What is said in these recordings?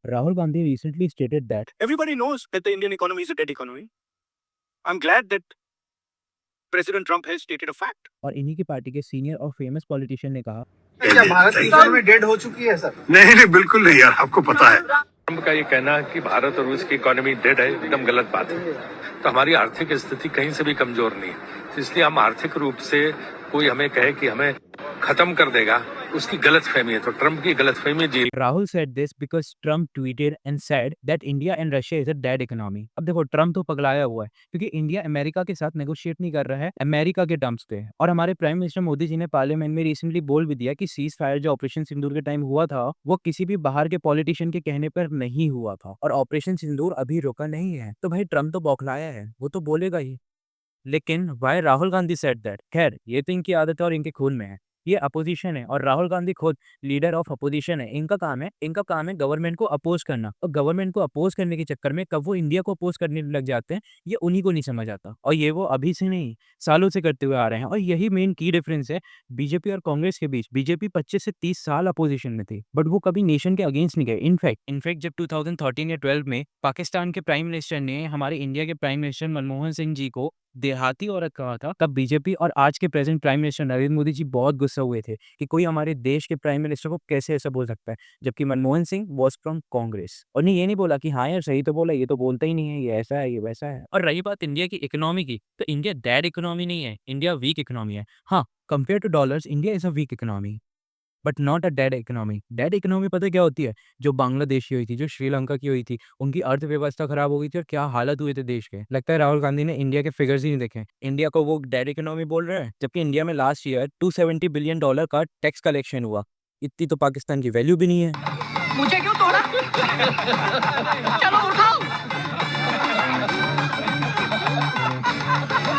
Rahul Gandhi recently stated that Everybody knows that the Indian economy is a dead economy. I'm glad that President Trump has stated a fact. और इन्हीं की party के senior और famous politician ने कहा क्या भारत की economy dead हो चुकी है सर? नहीं नहीं, बिल्कुल नहीं यार, आपको पता है। ट्रम्प का ये कहना है कि भारत और रूस की इकोनॉमी डेड है, एकदम गलत बात है। तो हमारी आर्थिक स्थिति कहीं से भी कमजोर नहीं है, तो इसलिए हम आर्थिक रूप से कोई हमें कहे कि हमें खत्म कर देगा, उसकी गलतफहमी है। तो ट्रम्प की गलतफहमी जी। Rahul said this because Trump tweeted and said that India and Russia is a dead economy। अब देखो ट्रम्प तो पगलाया हुआ है क्योंकि इंडिया अमेरिका के साथ नेगोशिएट नहीं कर रहा है अमेरिका के टर्म्स पे। और हमारे प्राइम मिनिस्टर मोदी जी ने पार्लियामेंट में रिसेंटली बोल भी दिया कि सीज फायर जो ऑपरेशन सिंदूर के टाइम हुआ था वो किसी भी बाहर के पॉलिटिशियन के कहने पर नहीं हुआ था और ऑपरेशन सिंदूर अभी रुका नहीं है। तो भाई ट्रम्प तो बौखलाया है, वो तो बोलेगा ही। लेकिन why Rahul Gandhi said that? खैर ये तो इनकी आदत है और इनके खून में है। ये अपोजिशन है और राहुल गांधी खुद लीडर ऑफ अपोजिशन है। इनका काम है गवर्नमेंट को अपोज करना और गवर्नमेंट को अपोज करने के चक्कर में कब वो इंडिया को अपोज करने लग जाते हैं ये उन्हीं को नहीं समझ आता। और ये वो अभी से नहीं सालों से करते हुए आ रहे हैं और यही मेन की डिफरेंस है बीजेपी और कांग्रेस के बीच। बीजेपी 25 से 30 साल अपोजिशन में थी बट वो कभी नेशन के अगेंस्ट नहीं गए। इनफैक्ट जब 2013 या 12 में पाकिस्तान के प्राइम मिनिस्टर ने हमारे इंडिया के प्राइम मिनिस्टर मनमोहन सिंह जी को देहाती औरत कहा था तब बीजेपी और आज के present prime minister Narendra Modi ji बहुत गुस्सा हुए थे कि कोई हमारे देश के प्राइम मिनिस्टर को कैसे ऐसा बोल सकता है, जबकि मनमोहन सिंह वॉज फ्रॉम कांग्रेस। और नहीं ये नहीं बोला कि हाँ यार सही तो बोला, ये तो बोलता ही नहीं है, ये ऐसा है ये वैसा है। और रही बात इंडिया की इकोनॉमी की, तो इंडिया डेड इकोनॉमी नहीं है, इंडिया वीक इकोनॉमी है। हाँ, compare to dollars India is a weak economy but not a dead economy. Dead economy पता है क्या होती है? जो बांग्लादेश की हुई थी, जो श्रीलंका की हुई थी, उनकी अर्थव्यवस्था खराब हो गई थी और क्या हालत हुए थे देश के। लगता है राहुल गांधी ने इंडिया के फिगर्स ही नहीं देखे, इंडिया को वो डेड इकोनॉमी बोल रहे हैं, जबकि इंडिया में लास्ट ईयर $270 बिलियन का टैक्स कलेक्शन हुआ। इतनी तो पाकिस्तान की वैल्यू भी नहीं है। मुझे क्यों तोड़ा? चलो उठाओ।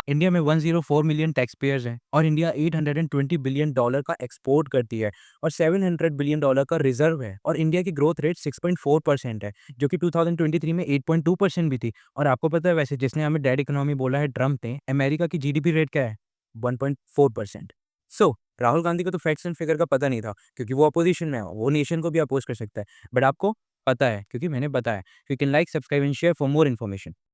इंडिया में 104 मिलियन टैक्स पेयर्स हैं और इंडिया $820 बिलियन का एक्सपोर्ट करती है और $700 बिलियन का रिजर्व है और इंडिया की ग्रोथ रेट 6.4% है जो कि 2023 में 8.2% भी थी। और आपको पता है वैसे जिसने हमें डेड इकोनॉमी बोला है ट्रम्प ने, अमेरिका की जीडीपी रेट क्या है? 1.4%। सो राहुल गांधी को तो फैक्ट्स एंड फिगर का पता नहीं था क्योंकि वो अपोजिशन में है, वो नेशन को भी अपोज कर सकता है। बट आपको पता है क्योंकि मैंने बताया। You can like, subscribe and share for more information.